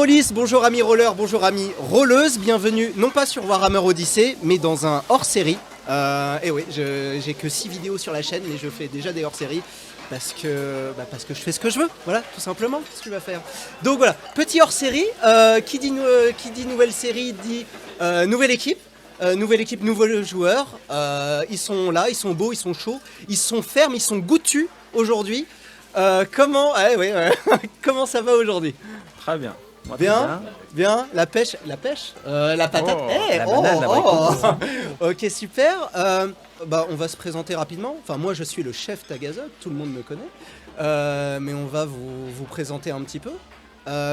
Rollis, bonjour amis rollers, bonjour amis rolleuses, bienvenue non pas sur Warhammer Odyssey, mais dans un hors-série. Et oui, j'ai que 6 vidéos sur la chaîne, mais je fais déjà des hors-séries parce que je fais ce que je veux, voilà, tout simplement, qu'est-ce que tu vas faire. Donc voilà, petit hors-série, qui dit nouvelle série dit nouvelle équipe. Nouveaux joueurs, ils sont là, ils sont beaux, ils sont chauds, ils sont fermes, ils sont goûtus aujourd'hui. Comment ça va aujourd'hui? Très bien. Moi, bien, la pêche, la patate. Ok, super. On va se présenter rapidement. Enfin, moi, je suis le chef Tagazot, tout le monde me connaît. Mais on va vous présenter un petit peu.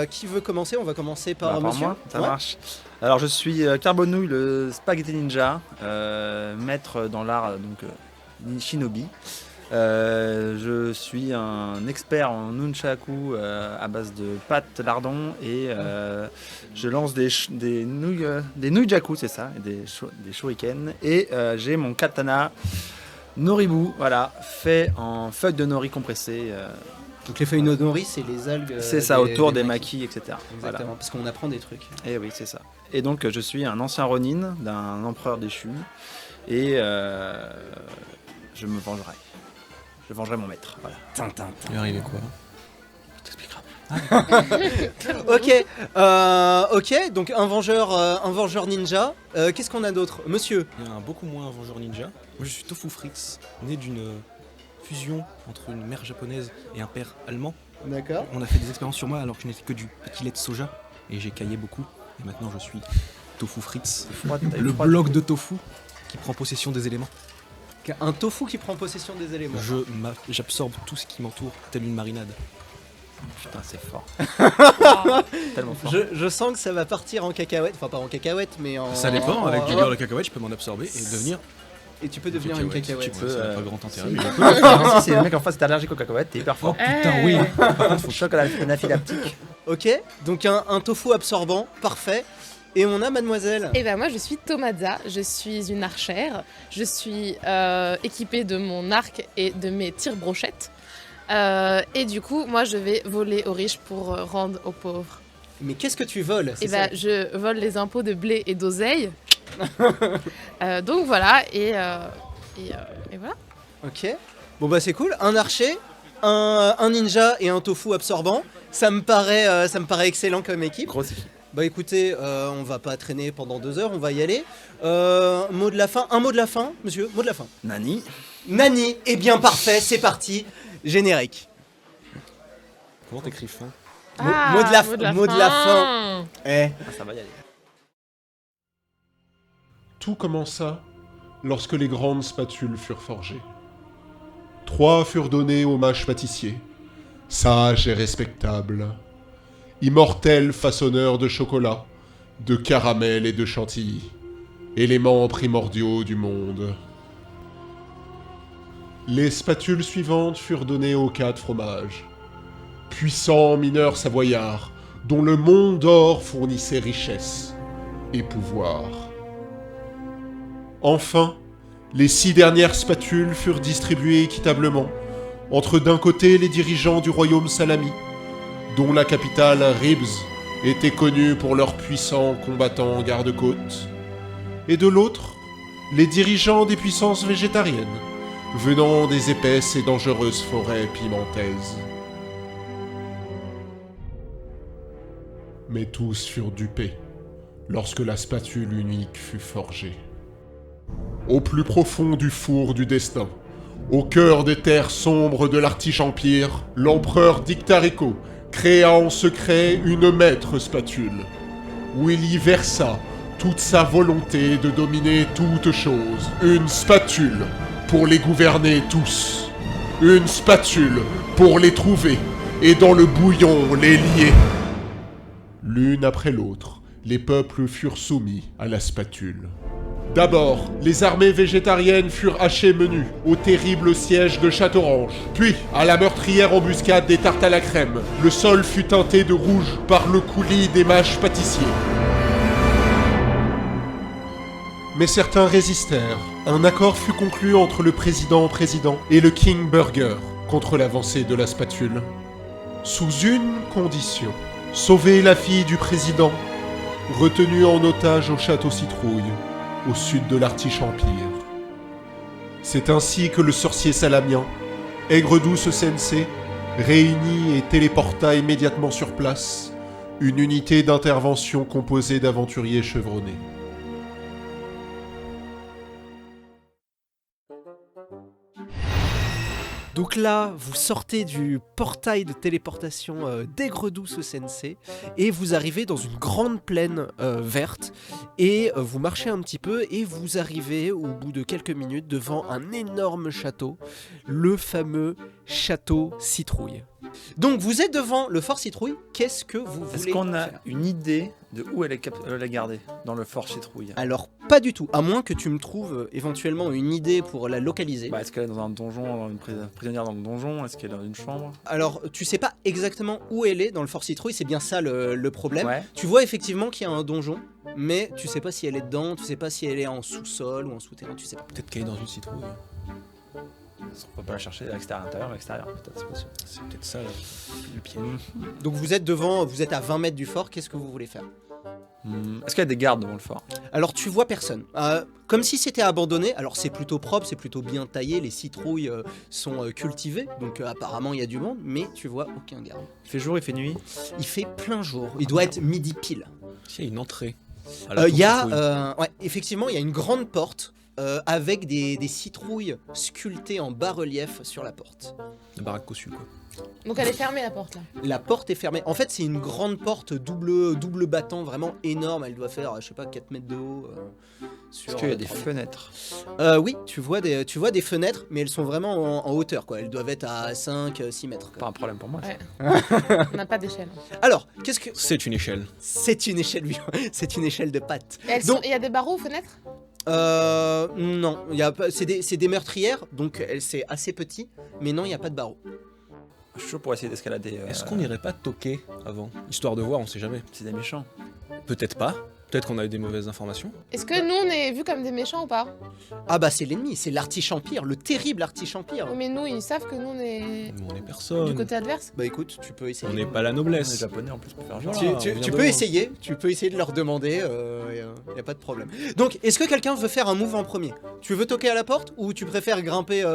Qui veut commencer? On va commencer par monsieur. Moi, ça marche. Alors, je suis Carbonouille, le Spaghetti Ninja, maître dans l'art Shinobi. Je suis un expert en nunchaku à base de pâte lardon et je lance des nouilles jaku, c'est ça, et des shurikens. Et j'ai mon katana Noribu, voilà, fait en feuilles de nori compressées. Donc les feuilles de nori, c'est les algues. C'est ça, autour des maquis, etc. Exactement, voilà. Parce qu'on apprend des trucs. Et oui, c'est ça. Et donc je suis un ancien Ronin d'un empereur déchu et je me vengerai. Je vengerai mon maître, voilà. Tintin. Il est arrivé quoi? Ok, donc un vengeur ninja. Qu'est-ce qu'on a d'autre, monsieur? Il y a beaucoup moins un vengeur ninja. Moi je suis Tofu Fritz, né d'une fusion entre une mère japonaise et un père allemand. D'accord. On a fait des expériences sur moi alors que je n'étais que du petit lait de soja et j'ai caillé beaucoup. Et maintenant je suis Tofu Fritz, le bloc de tofu qui prend possession des éléments. Un tofu qui prend possession des éléments. J'absorbe tout ce qui m'entoure, telle une marinade. Putain, c'est fort. Tellement fort. Je sens que ça va partir en cacahuète. Enfin, pas en cacahuète, mais en... Ça dépend, avec du beurre de cacahuète, je peux m'en absorber et devenir... Et tu peux devenir une cacahuète. Tu peux, ça n'a pas grand intérêt. Non, si le mec en face est allergique aux cacahuètes, t'es hyper fort. Oh putain, oui. Par contre, faut choc anaphylactique. Ok, donc un tofu absorbant, parfait. Et on a mademoiselle. Et ben moi je suis Tomaza, je suis une archère, je suis équipée de mon arc et de mes tire-brochettes. Et du coup moi je vais voler aux riches pour rendre aux pauvres. Mais qu'est-ce que tu voles? Et ben je vole les impôts de blé et d'oseille. Donc voilà, et voilà. Ok, bon bah c'est cool, un archer, un ninja et un tofu absorbant, ça me paraît excellent comme équipe. Grosse équipe. Bah écoutez, on va pas traîner pendant 2 heures, on va y aller. Un mot de la fin, monsieur, mot de la fin. Nani, eh bien parfait, c'est parti, générique. Comment t'écris fin? Mot de la fin. ça va y aller. Tout commença lorsque les grandes spatules furent forgées. 3 furent données au mage pâtissier, sage et respectable, immortel façonneur de chocolat, de caramel et de chantilly, éléments primordiaux du monde. Les spatules suivantes furent données aux 4 fromages, puissants mineurs savoyards, dont le monde d'or fournissait richesse et pouvoir. Enfin, les 6 dernières spatules furent distribuées équitablement entre d'un côté les dirigeants du royaume Salami, dont la capitale Ribs était connue pour leurs puissants combattants garde-côtes, et de l'autre, les dirigeants des puissances végétariennes, venant des épaisses et dangereuses forêts pimentaises. Mais tous furent dupés lorsque la spatule unique fut forgée. Au plus profond du four du destin, au cœur des terres sombres de l'Artiche-Empire, l'empereur Dictarico créa en secret une maître spatule, où il y versa toute sa volonté de dominer toute chose. Une spatule pour les gouverner tous. Une spatule pour les trouver et dans le bouillon les lier. L'une après l'autre, les peuples furent soumis à la spatule. D'abord, les armées végétariennes furent hachées menues au terrible siège de Châteaurange. Puis, à la meurtrière embuscade des tartes à la crème, le sol fut teinté de rouge par le coulis des mages pâtissiers. Mais certains résistèrent. Un accord fut conclu entre le président et le King Burger contre l'avancée de la spatule. Sous une condition. Sauver la fille du président, retenue en otage au château Citrouille, au sud de l'Artiche-Empire. C'est ainsi que le sorcier salamien, Aigre-Douce Sensei, réunit et téléporta immédiatement sur place une unité d'intervention composée d'aventuriers chevronnés. Donc là, vous sortez du portail de téléportation d'Aigre-Douce Sensei et vous arrivez dans une grande plaine verte et vous marchez un petit peu et vous arrivez au bout de quelques minutes devant un énorme château, le fameux château Citrouille. Donc vous êtes devant le fort Citrouille, qu'est-ce que vous voulez Est-ce qu'on a faire? une idée de où elle est gardée dans le fort Citrouille? Alors pas du tout, à moins que tu me trouves éventuellement une idée pour la localiser. Est-ce qu'elle est dans un donjon, une prisonnière dans le donjon? Est-ce qu'elle est dans une chambre? Alors tu sais pas exactement où elle est dans le fort Citrouille, c'est bien ça le problème. Ouais. Tu vois effectivement qu'il y a un donjon, mais tu sais pas si elle est dedans, tu sais pas si elle est en sous-sol ou en souterrain, tu sais pas. Peut-être qu'elle est dans une citrouille. On peut pas la chercher à l'extérieur, peut-être, c'est possible. C'est peut-être ça le piège. Donc vous êtes à 20 mètres du fort, qu'est-ce que vous voulez faire? Est-ce qu'il y a des gardes devant le fort? Alors tu vois personne, comme si c'était abandonné, alors c'est plutôt propre, c'est plutôt bien taillé, les citrouilles sont cultivées, donc apparemment il y a du monde, mais tu vois aucun garde. Il fait jour, il fait nuit? Il fait plein jour, il doit être midi pile. S'il y a une entrée. Il y a, ouais, effectivement, il y a une grande porte avec des citrouilles sculptées en bas-relief sur la porte. Une baraque cossu, quoi. Donc elle est fermée la porte là. La porte est fermée. En fait, c'est une grande porte double battant, vraiment énorme. Elle doit faire, je sais pas, 4 mètres de haut. Est-ce qu'il y a des fenêtres? Oui, tu vois des fenêtres, mais elles sont vraiment en hauteur, quoi. Elles doivent être à 5-6 mètres. Quoi. Pas un problème pour moi. Ouais. On n'a pas d'échelle. Alors, qu'est-ce que... C'est une échelle. C'est une échelle, c'est une échelle de pattes. Il y a des barreaux aux fenêtres? Non, c'est des meurtrières, donc c'est assez petit, mais non, il n'y a pas de barreaux. Je suis chaud pour essayer d'escalader. Est-ce qu'on n'irait pas toquer avant? Histoire de voir, on sait jamais. C'est des méchants. Peut-être pas. Peut-être qu'on a eu des mauvaises informations. Est-ce que nous on est vus comme des méchants ou pas? Ah bah c'est l'ennemi, c'est l'Artiche-Empire, le terrible Artiche-Empire. Oui, mais nous ils savent que nous on est Nous, on est personne. du côté adverse. Bah écoute, tu peux essayer. On n'est pas la On est noblesse. japonais en plus pour faire genre. Voilà. Tu on vient peux de loin. essayer, de leur demander, y a pas de problème. Donc, est-ce que quelqu'un veut faire un move en premier? Tu veux toquer à la porte ou tu préfères grimper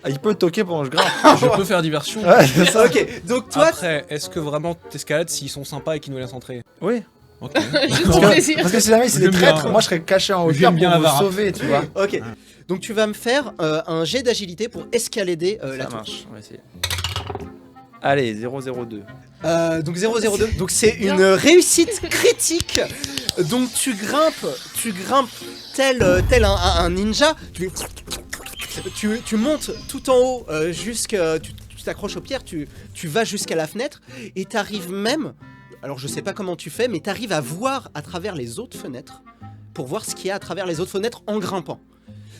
Il peut toquer pendant que je grimpe. Je peux faire diversion. Ouais, c'est ça. Ok, donc toi, Après, est-ce que vraiment t'escalades s'ils sont sympas et qu'ils nous laissent entrer? Oui. Ok. Juste pour plaisir. Parce que si jamais c'est des J'aime bien. traîtres, moi je serais caché en hauteur J'aime pour bien la vous vara. sauver, tu vois. ok. Donc tu vas me faire un jet d'agilité pour escalader la Ça tour. marche, on va essayer. Allez, 002. Donc 002. Donc c'est une réussite critique. Donc tu grimpes tel un ninja. Tu montes tout en haut jusqu'à... Tu t'accroches aux pierres, tu vas jusqu'à la fenêtre et t'arrives même... Alors je sais pas comment tu fais, mais t'arrives à voir à travers les autres fenêtres pour voir ce qu'il y a à travers les autres fenêtres en grimpant.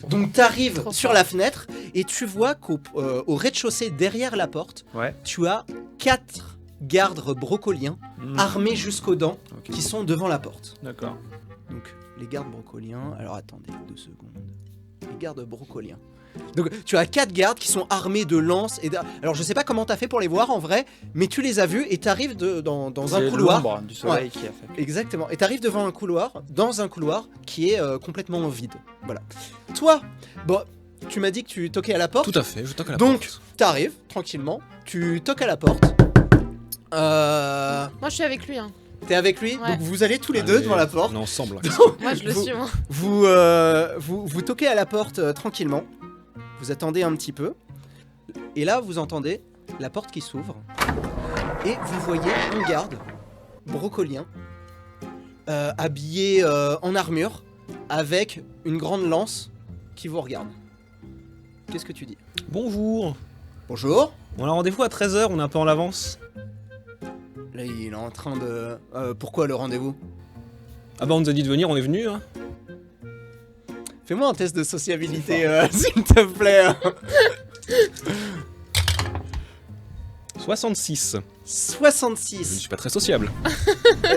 Donc t'arrives Trop sur fort. la fenêtre et tu vois qu'au au rez-de-chaussée derrière la porte, Ouais. tu as 4 gardes brocoliens armés jusqu'aux dents Ok. qui sont devant la porte. D'accord. Donc les gardes brocoliens, alors attendez 2 secondes. Les gardes brocoliens. Donc tu as 4 gardes qui sont armés de lances et alors je sais pas comment t'as fait pour les voir en vrai, mais tu les as vus et t'arrives dans un C'est couloir. l'ombre du soleil qui a fait. Exactement. Et t'arrives devant un couloir, dans un couloir qui est complètement vide. Voilà. Toi, bon, tu m'as dit que tu toquais à la porte. Tout à fait, je toque à la Donc, porte. t'arrives tranquillement, tu toques à la porte. Moi je suis avec lui. Hein. T'es avec lui, Ouais. donc vous allez tous les deux devant la porte. On est ensemble. Moi je le Vous- suis. Moi. Vous toquez à la porte tranquillement. Vous attendez un petit peu. Et là, vous entendez la porte qui s'ouvre. Et vous voyez un garde brocolien habillé en armure avec une grande lance qui vous regarde. Qu'est-ce que tu dis? Bonjour. Bonjour. On a rendez-vous à 13h, on est un peu en avance. Là, il est en train de... pourquoi le rendez-vous? Ah bah on nous a dit de venir, on est venu. Hein. Fais-moi un test de sociabilité, s'il te plaît. 66. Je ne 66. suis pas très sociable.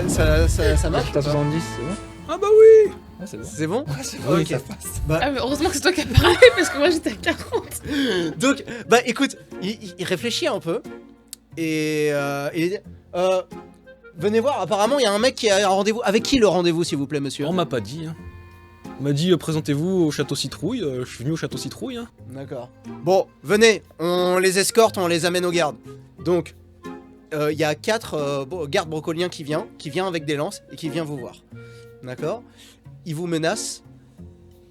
Ça marche T'as ou pas? 70, c'est bon? Ah bah oui. Ouais, c'est bon. C'est bon? C'est bon, ok. ça passe. Ah, mais heureusement que c'est toi qui as parlé parce que moi j'étais à 40. Donc, bah écoute, il réfléchit un peu et il dit venez voir, apparemment il y a un mec qui a un rendez-vous. Avec qui le rendez-vous s'il vous plaît monsieur? On m'a pas dit. Hein. On m'a dit présentez-vous au château Citrouille. Je suis venu au château Citrouille. Hein. D'accord. Bon, venez, on les escorte, on les amène aux gardes. Donc, il y a 4 gardes brocoliens qui viennent avec des lances et qui viennent vous voir. D'accord? Ils vous menacent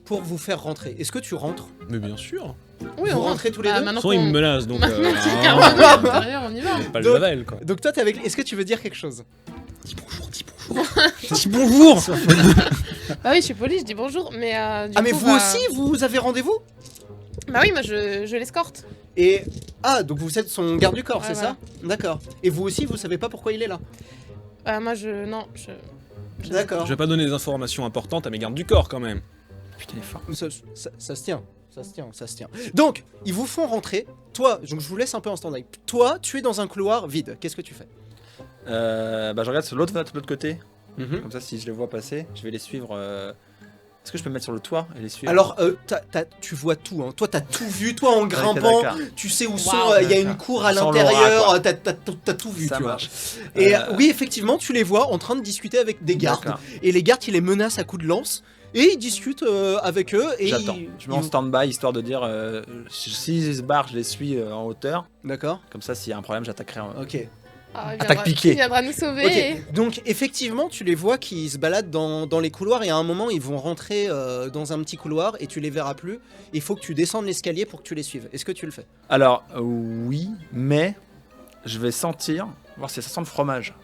pour vous faire rentrer. Est-ce que tu rentres? Mais bien sûr. Oui, Vous on rentrez tous les deux? De toute façon, ils me menacent donc. Derrière, on y va. Pas le Donc- level quoi. Donc toi t'es avec... Est-ce que tu veux dire quelque chose? Dis bonjour, dis bonjour. Dis bonjour. Bah oui, je suis polie, je dis bonjour, mais du Ah mais coup, vous bah- aussi vous avez rendez-vous? Bah oui, moi je l'escorte. Et... Ah donc vous êtes son garde du corps, Ouais, c'est ça? D'accord. Et vous aussi vous savez pas pourquoi il est là? Moi non, D'accord. Je vais pas donner des informations importantes à mes gardes du corps quand même. Putain, il est fort. Ça se tient. Ça se tient. Donc, ils vous font rentrer. Toi, donc je vous laisse un peu en stand-by. Toi, tu es dans un couloir vide. Qu'est-ce que tu fais? Bah, je regarde sur l'autre fenêtre de l'autre côté. Comme ça, si je les vois passer, je vais les suivre. Est-ce que je peux me mettre sur le toit et les suivre? Alors, tu vois tout. Hein. Toi, t'as tout vu. Toi, en grimpant, d'accord. tu sais où Wow. sont. Il y a une cour à Sans l'intérieur. l'aura, T'as tout vu, Ça tu vois. marche. Et oui, effectivement, tu les vois en train de discuter avec des gardes. D'accord. Et les gardes, ils les menacent à coups de lance. Et ils discutent avec eux. Et J'attends. Je mets en stand-by histoire de dire s'ils se barrent, je les suis en hauteur. D'accord. Comme ça, s'il y a un problème, j'attaquerai. Ok. Attaque piquée. Il viendra nous sauver. Ok, donc effectivement, tu les vois qui se baladent dans les couloirs et à un moment, ils vont rentrer dans un petit couloir et tu les verras plus. Il faut que tu descendes l'escalier pour que tu les suives. Est-ce que tu le fais? Alors, oui, mais je vais sentir, voir si ça sent le fromage.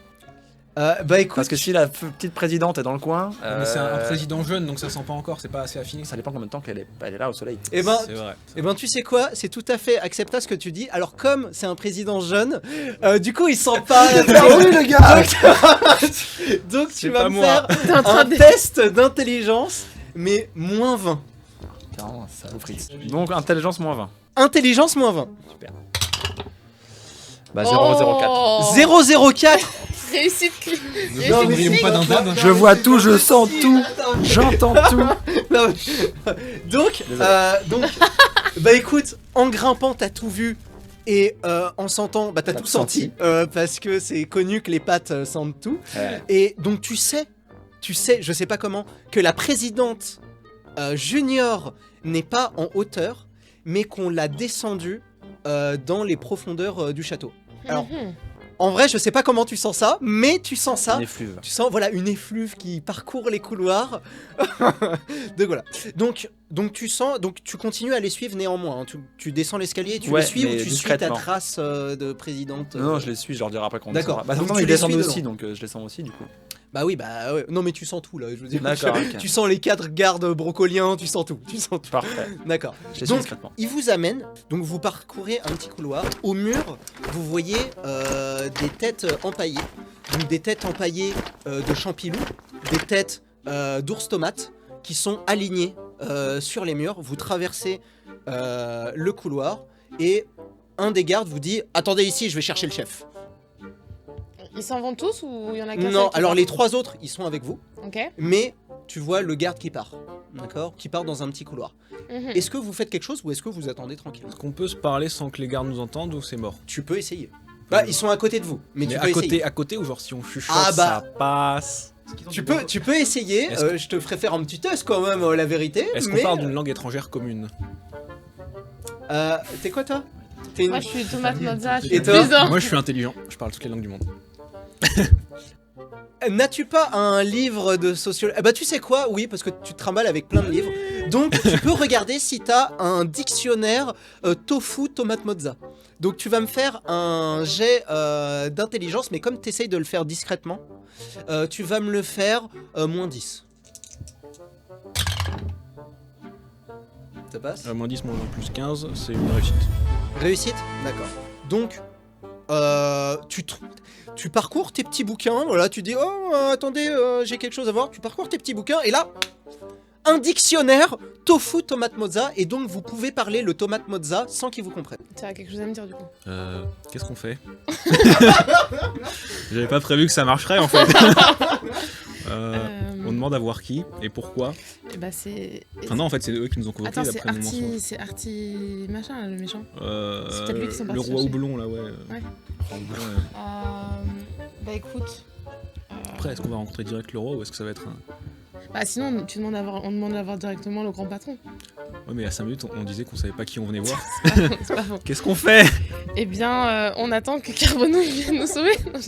Bah écoute, Parce que si la petite présidente est dans le coin, Mais c'est un président jeune donc ça sent pas encore, c'est pas assez affiné. ça dépend combien de temps qu'elle est là au soleil. eh ben, C'est vrai. tu sais quoi, c'est tout à fait acceptable ce que tu dis. Alors comme c'est un président jeune, du coup il sent pas. oui, le gars. Donc tu C'est vas pas me moi. faire un test d'intelligence, mais moins 20. Carrément, ça vous frite. Donc, intelligence moins 20. Intelligence moins 20. Super. Bah, 004. Oh, 004. Réussite Non, mais N'oublions c'est pas d'un quoi dab. Je vois tout, je sens tout, j'entends tout. Non, mais- donc, bah écoute, en grimpant, t'as tout vu. Et en sentant, bah t'as T'as tout tout senti, parce que c'est connu que les pattes sentent tout. Ouais. Et donc tu sais, je sais pas comment, que la présidente junior n'est pas en hauteur, mais qu'on l'a descendue dans les profondeurs du château. Alors, en vrai, je sais pas comment tu sens ça, mais tu sens ça. Une effluve. Tu sens voilà une effluve qui parcourt les couloirs. Donc voilà. Donc tu sens, donc tu continues à les suivre néanmoins. Hein. Tu descends l'escalier, tu Ouais, les suis ou mais tu suis ta discrètement. trace de présidente. Non, je les suis, je leur dirai après qu'on D'accord. descendra. Bah, Donc pourtant, tu ils les descendent suis aussi, dedans. donc je les sens aussi du coup. Bah oui, bah ouais. Non mais tu sens tout là. Je veux dire. D'accord, ok. Tu sens les 4 gardes brocoliens, tu sens tout. Tu sens tout. Parfait. D'accord. Je les suis Donc, discrètement. il vous amène, donc vous parcourez un petit couloir. Au mur, vous voyez des têtes empaillées. Donc des têtes empaillées de champilou, des têtes d'ours tomates qui sont alignées sur les murs. Vous traversez le couloir et un des gardes vous dit « Attendez ici, je vais chercher le chef Ils s'en vont tous ou il y en a ». qu'un Non, seul qui alors part les 3 autres, ils sont avec vous, Ok. mais tu vois le garde qui part, d'accord? Qui part dans un petit couloir. Mhm. Est-ce que vous faites quelque chose ou est-ce que vous attendez tranquille? Est-ce qu'on peut se parler sans que les gardes nous entendent ou c'est mort? Tu peux essayer. Bah, ils sont à côté de vous, mais tu peux essayer. à côté ou genre si on chuchote Ah bah. ça passe. Tu peux essayer, Est-ce je te ferai faire un petit test quand même, la vérité. Est-ce qu'on mais, parle d'une langue étrangère commune? T'es quoi toi? T'es une... Moi je suis tomate mozza, je suis Et toi plaisant. Moi je suis intelligent, je parle toutes les langues du monde. N'as-tu pas un livre de sociologie? Bah tu sais quoi? Oui, parce que tu te trimbales avec plein de livres. Donc tu peux regarder si t'as un dictionnaire tofu tomate mozza. Donc tu vas me faire un jet d'intelligence, mais comme tu essayes de le faire discrètement, tu vas me le faire moins 10. Ça passe? Moins 10, moins 1, plus 15, c'est une réussite. Réussite? D'accord. Donc, tu parcours tes petits bouquins, voilà, tu dis, oh, attendez, j'ai quelque chose à voir. Tu parcours tes petits bouquins, et là, un dictionnaire tofu tomate mozza, et donc vous pouvez parler le tomate mozza sans qu'ils vous comprennent. Tu as quelque chose à me dire du coup. Qu'est-ce qu'on fait? J'avais pas prévu que ça marcherait en fait. On demande à voir qui et pourquoi. Et bah c'est. Enfin non, en fait c'est eux qui nous ont convoqués Attends, c'est d'après mon mensonge. Artie, c'est Artie machin le méchant. C'est peut-être lui qui sont le partis roi chercher. houblon là, ouais. Ouais. Roi houblon, ouais. Bah écoute, Après, est-ce qu'on va rencontrer direct le roi ou est-ce que ça va être un... Bah sinon, on demande à voir directement le grand patron. Ouais, mais à 5 minutes, on disait qu'on savait pas qui on venait voir. C'est pas faux. Qu'est-ce qu'on fait? Eh bien, on attend que Carbonouille vienne nous sauver. Non,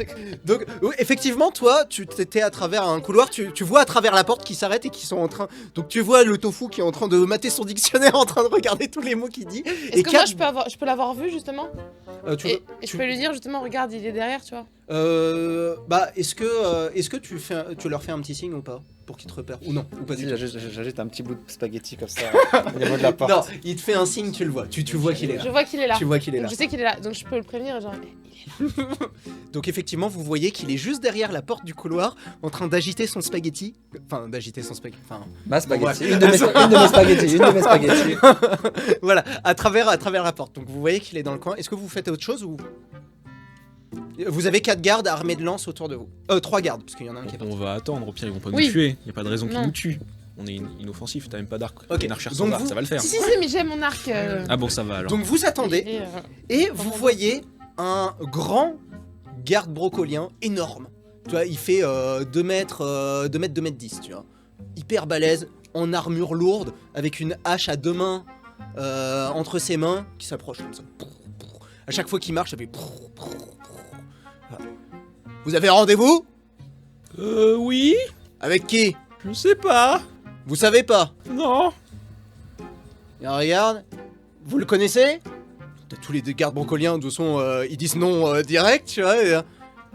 Donc, oui, effectivement, toi, tu t'étais à travers un couloir, tu vois à travers la porte qui s'arrête et qui sont en train. Donc, tu vois le tofu qui est en train de mater son dictionnaire, en train de regarder tous les mots qu'il dit. Est-ce que moi, je peux l'avoir vu justement tu et je peux lui dire justement, regarde, il est derrière, tu vois. Bah, est-ce que tu leur fais un petit signe ou pas pour qu'ils te repèrent ou non ou pas du tout. J'ajoute un petit bout de spaghetti comme ça au niveau de la porte. Non, il te fait un signe, tu le vois, tu vois qu'il est là. Je vois qu'il est là. Tu vois qu'il est là. Donc, je sais qu'il est là, donc je peux le prévenir. Genre, Donc effectivement, vous voyez qu'il est juste derrière la porte du couloir, en train d'agiter son spaghetti. Enfin, d'agiter son spaghetti. Enfin, Ma spaghetti. Ouais. Une de mes spaghettis. voilà, à travers la porte. Donc vous voyez qu'il est dans le coin. Est-ce que vous faites autre chose ou vous avez 4 gardes armés de lances autour de vous. 3 gardes, parce qu'il y en a un qui est pas. On va attendre, au pire, ils vont pas Oui. nous tuer. Y a pas de raison qu'ils Non. nous tuent. On est inoffensif, t'as même pas d'arc. Ok. Une archère Donc sans arc, vous- ça va le faire. si, mais j'ai mon arc. Ah bon, ça va alors. Donc vous attendez et, et vous voyez un grand garde brocolien énorme. Tu vois, il fait 2 mètres 10, tu vois. Hyper balèze, en armure lourde, avec une hache à 2 mains entre ses mains, qui s'approche comme ça. À chaque fois qu'il marche, ça fait. Voilà. Vous avez rendez-vous? Oui. Avec qui? Je sais pas. Vous savez pas? Non. Et regarde, vous le connaissez? T'as tous les deux gardes broncoliens, de toute façon, ils disent non direct, tu vois.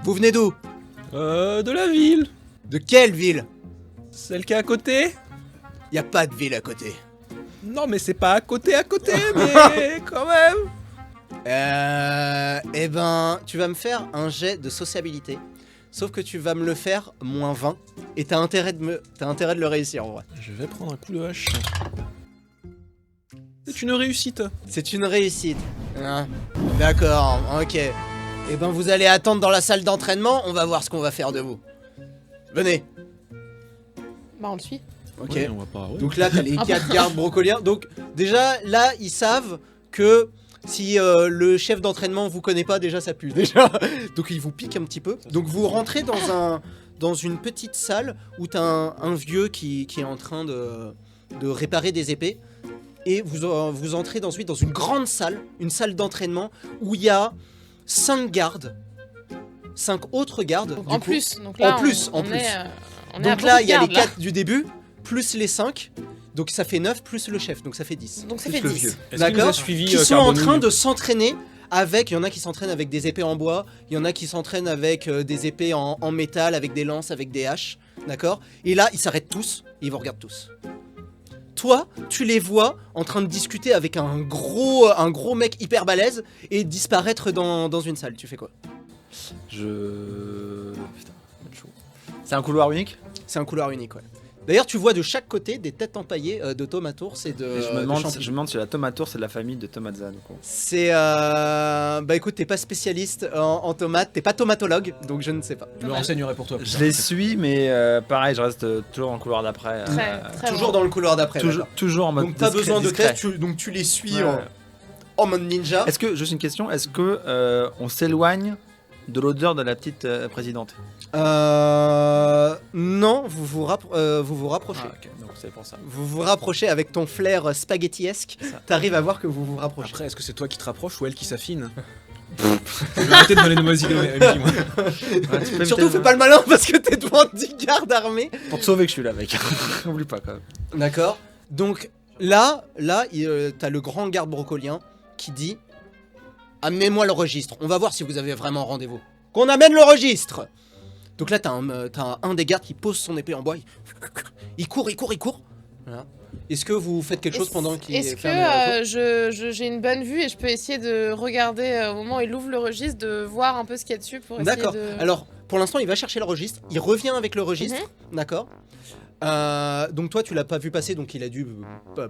Vous venez d'où? De la ville. De quelle ville? Celle qui est à côté. Y a pas de ville à côté. Non, mais c'est pas à côté, mais quand même. Eh ben, tu vas me faire un jet de sociabilité. Sauf que tu vas me le faire -20. Et t'as intérêt de le réussir en vrai. Je vais prendre un coup de hache. C'est une réussite. C'est une réussite. Hein. D'accord, ok. Eh ben, vous allez attendre dans la salle d'entraînement, on va voir ce qu'on va faire de vous. Venez. Bah, on le suit. Ok. Ouais, on va pas. Ouais. Donc là, t'as les 4 gardes brocoliens. Donc déjà, là, ils savent que si le chef d'entraînement vous connaît pas, déjà, ça pue. Déjà. Donc ils vous piquent un petit peu. Donc vous rentrez dans une petite salle où t'as un vieux qui est en train de réparer des épées. Et vous entrez ensuite dans une grande salle, une salle d'entraînement, où il y a 5 gardes. 5 autres gardes. Donc, du en coup. plus. Donc là, En plus, on en plus. est, on est Donc à là, beaucoup il y a de les gardes, 4 du début, plus les 5. Donc ça fait 9 plus le chef, donc ça fait 10. là. Donc ça Plus fait le 10. vieux. Est-ce qu'il nous a D'accord. suivi Qui sont en Carbonouille train de s'entraîner avec. Il y en a qui s'entraînent avec des épées en bois, il y en a qui s'entraînent avec des épées en métal, avec des lances, avec des haches. D'accord. Et là, ils s'arrêtent tous et ils vous regardent tous. Toi, tu les vois en train de discuter avec un gros mec hyper balèze et disparaître dans une salle. Tu fais quoi? Putain, chaud. C'est un couloir unique. C'est un couloir unique, ouais. D'ailleurs, tu vois de chaque côté des têtes empaillées de tomatours et de, Et je de me champignons. demande si la tomatour c'est de la famille de Tomazza. C'est bah écoute, t'es pas spécialiste en tomates, t'es pas tomatologue, donc je ne sais pas. Je me renseignerai pour toi. plus Je tard. les suis, mais pareil, je reste toujours dans le couloir d'après. Très Toujours bon. dans le couloir d'après. toujours, d'accord. toujours en mode. Donc t'as discret, besoin de discret. test, donc tu les suis Ouais. en mode ninja. Est-ce que, juste une question, est-ce que on s'éloigne de l'odeur de la petite présidente? Non, vous vous rapprochez. Ah, ok, donc c'est pour ça. Vous vous rapprochez avec ton flair spaghettiesque. T'arrives à voir que vous vous rapprochez. Après, est-ce que c'est toi qui te rapproches ou elle qui s'affine? Je vais arrêter de donner de mauvaises idées, MJ, moi. Ouais, tu peux Surtout me- fais pas le malin parce que t'es devant 10 gardes armés. Pour te sauver que je suis là, mec. N'oublie pas quand même. D'accord. Donc là, t'as le grand garde brocolien qui dit amenez-moi le registre. On va voir si vous avez vraiment rendez-vous. Qu'on amène le registre. Donc là, t'as un des gardes qui pose son épée en bois. Il court. Voilà. Est-ce que vous faites quelque chose pendant qu'il Est-ce fait un retour que j'ai une bonne vue et je peux essayer de regarder au moment où il ouvre le registre, de voir un peu ce qu'il y a dessus pour essayer D'accord. de... Alors, pour l'instant, il va chercher le registre. Il revient avec le registre. D'accord. Donc toi, tu l'as pas vu passer, donc il a dû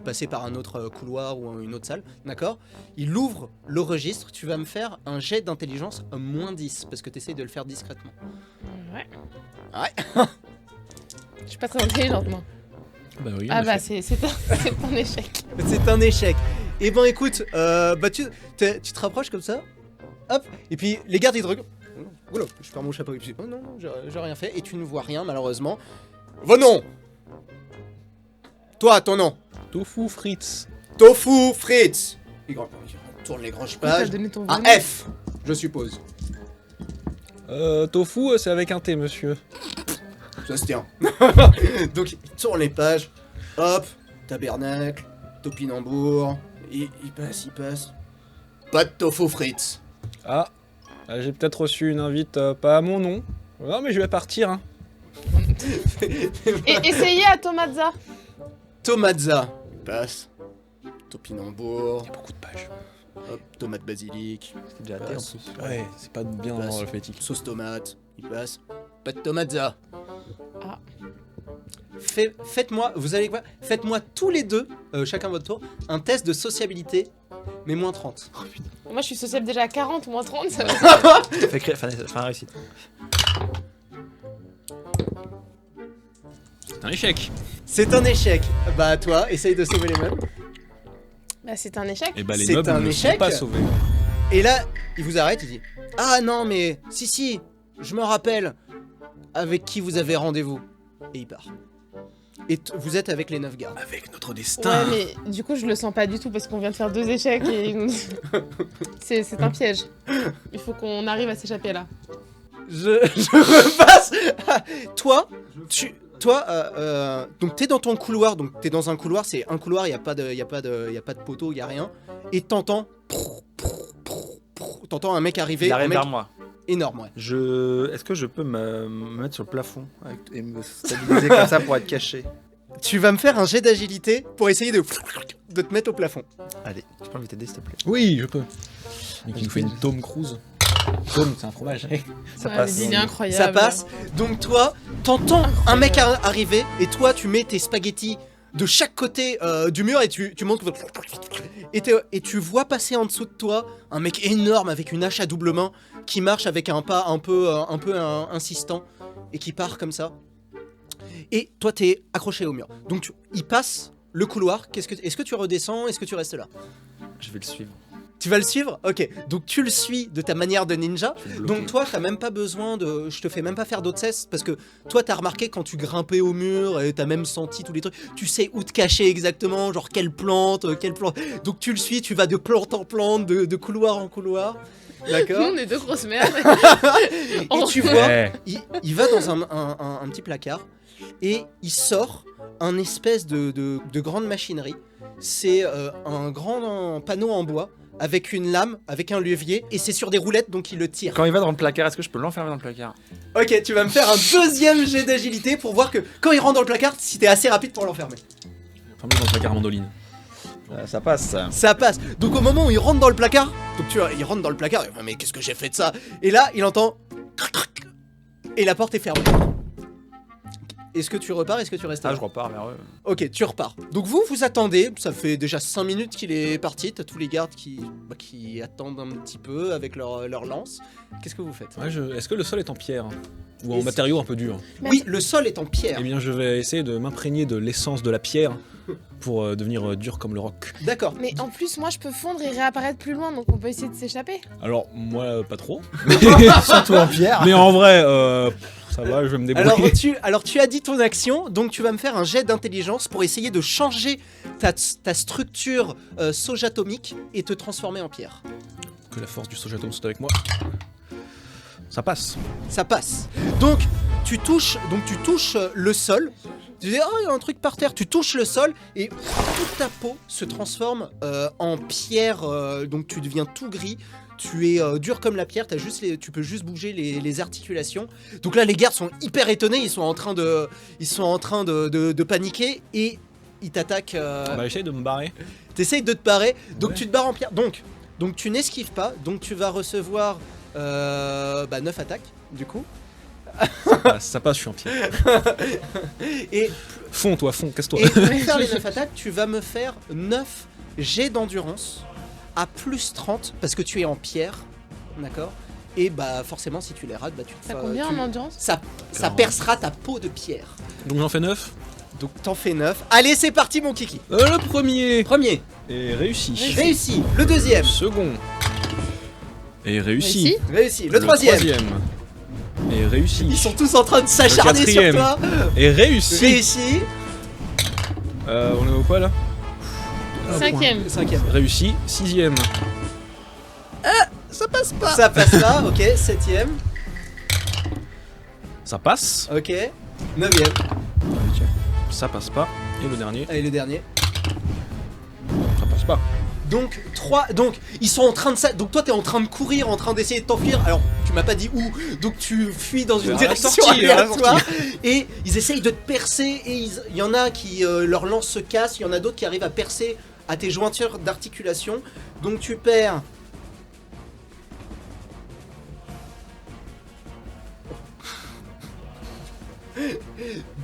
passer par un autre couloir ou une autre salle. D'accord. Il ouvre le registre. Tu vas me faire un jet d'intelligence -10 parce que tu essayes de le faire discrètement. Ouais. Ouais. Je suis pas très intelligente, moi. Bah oui. Ah en bah, effet. c'est un échec. C'est un échec. Et ben écoute, bah tu te rapproches comme ça. Hop. Et puis les gardes ils te regardent. Oula, je perds mon chapeau. Oh non, j'ai rien fait. Et tu ne vois rien, malheureusement. Vos noms. Toi, ton nom. Tofu Fritz. Tofu Fritz. Il tourne les granges T'as pages. donné ton À vrai nom. F, je suppose. Tofu, c'est avec un T, monsieur. Ça se tient. Donc, il tourne les pages. Hop, tabernacle, topinambour. Il passe. Pas de Tofu Fritz. Ah, j'ai peut-être reçu une invite pas à mon nom. Non, mais je vais partir, hein. Et essayez à Tomazza. Tomazza. Il passe. Topinambour. Il y a beaucoup de pages. Hop, tomate basilic. C'était déjà raté en plus. Ouais, c'est pas bien Passe. alphabétique. Sauce tomate. Il passe. Pas de Tomazza. Ah. Faites-moi, vous allez quoi? Faites-moi tous les deux, chacun votre tour, un test de sociabilité, mais moins 30. Moi, je suis sociable déjà à 40 moins 30. Ça va. Fin réussite. C'est un échec. C'est un échec. Bah toi, essaye de sauver les meubles. Bah, c'est un échec. Et bah, les C'est meubles un ne échec. sont pas sauvés. Et là, il vous arrête, il dit ah non mais si, je me rappelle avec qui vous avez rendez-vous. Et il part. Et vous êtes avec les 9 gardes. Avec notre Ouais, destin. mais du coup, je le sens pas du tout parce qu'on vient de faire 2 échecs et c'est un piège. Il faut qu'on arrive à s'échapper là. Je repasse. Donc t'es dans ton couloir, donc t'es dans un couloir, c'est un couloir, y a pas de poteau, y a rien, et t'entends un mec arriver, Il un arrive mec vers moi. énorme, ouais. Est-ce que je peux me mettre sur le plafond et me stabiliser comme ça pour être caché? Tu vas me faire un jet d'agilité pour essayer de te mettre au plafond. Allez, je peux m'inviter t'aider s'il te plaît. Oui, je peux. Et qui nous fait une Tom Cruise. Tom, c'est un fromage. Ça Ouais, passe. mais il est incroyable. Ça passe. Donc toi, t'entends un mec arriver et toi tu mets tes spaghettis de chaque côté du mur et tu montes et tu vois passer en dessous de toi un mec énorme avec une hache à double main qui marche avec un pas un peu insistant et qui part comme ça. Et toi t'es accroché au mur. Donc il passe le couloir. Est-ce que tu redescends? Est-ce que tu restes là? Je vais le suivre. Tu vas le suivre? Ok. Donc tu le suis de ta manière de ninja. Je vais le bloquer. Donc toi, t'as même pas besoin de... Je te fais même pas faire d'autres tests parce que toi, t'as remarqué quand tu grimpais au mur et t'as même senti tous les trucs. Tu sais où te cacher exactement, genre quelle plante. Donc tu le suis, tu vas de plante en plante, de couloir en couloir. Nous, D'accord? on est 2 grosses merdes. Et tu vois, Ouais. il va dans un petit placard et il sort un espèce de grande machinerie. C'est un grand panneau en bois avec une lame, avec un levier, et c'est sur des roulettes, donc il le tire. Quand il va dans le placard, est-ce que je peux l'enfermer dans le placard? Ok, tu vas me faire un deuxième jet d'agilité pour voir que quand il rentre dans le placard, si t'es assez rapide pour l'enfermer. Enfin, dans le placard mandoline. Ça passe ça. Ça passe. Donc au moment où il rentre dans le placard, donc tu vois, il rentre dans le placard, il dit, mais qu'est-ce que j'ai fait de ça? Et là, il entend crac, crac, et la porte est fermée. Est-ce que tu repars? Est-ce que tu restes là? Je repars vers eux. Ok, tu repars. Donc vous attendez, ça fait déjà 5 minutes qu'il est parti, t'as tous les gardes qui attendent un petit peu avec leur lance. Qu'est-ce que vous faites? Ouais, Est-ce que le sol est en pierre? Ou en Et matériau un peu dur? Oui, le sol est en pierre. Eh bien, je vais essayer de m'imprégner de l'essence de la pierre pour devenir dur comme le roc. D'accord. Mais en plus, moi, je peux fondre et réapparaître plus loin, donc on peut essayer de s'échapper. Alors, moi, pas trop. Surtout en pierre. Mais en vrai, ça va, je vais me débrouiller. Alors tu as dit ton action, donc tu vas me faire un jet d'intelligence pour essayer de changer ta structure sojatomique et te transformer en pierre. Que la force du sojatome soit avec moi. Ça passe. Ça passe. Donc tu touches le sol. Tu dis oh il y a un truc par terre. Tu touches le sol et toute ta peau se transforme en pierre. Donc tu deviens tout gris. Tu es dur comme la pierre, tu peux juste bouger les articulations. Donc là, les gardes sont hyper étonnés, ils sont en train de paniquer et ils t'attaquent. Bah, essaye de me barrer. T'essayes de te barrer, donc Ouais. tu te barres en pierre. Donc tu n'esquives pas, donc tu vas recevoir 9 attaques, du coup. Ça passe, je suis en pierre. Et, Fonds, toi, fonds, casse-toi. et pour faire les 9 attaques, tu vas me faire 9 jets d'endurance à plus 30 parce que tu es en pierre, d'accord? Et bah forcément si tu les rates, bah tu te T'as fais- combien tu- en endurance? ça Clairement. percera ta peau de pierre. Donc j'en fais 9. Donc t'en fais 9. Allez c'est parti mon kiki. Le premier Premier, est réussi. réussi. Le deuxième, Second est réussi. réussi. Le troisième, Et réussi. Ils sont tous en train de s'acharner sur quatrième. toi. Et réussi. Réussi. On est au quoi là? 5ème. 5ème. Réussi. 6ème. Ça passe pas. Ça passe pas, ok. 7ème. Ça passe. Ok. 9ème. Ça passe pas. Et le dernier, Allez, le dernier. ça passe pas. Donc, 3. Donc, ils sont en train de. Donc, toi, t'es en train de courir, en train d'essayer de t'enfuir. Alors, tu m'as pas dit où. Donc, tu fuis dans une Vers la direction sortie, vers la aléatoire. Et ils essayent de te percer. Et il y en a qui. Leur lance se casse. Il y en a d'autres qui arrivent à percer à tes jointures d'articulation. Donc, tu perds.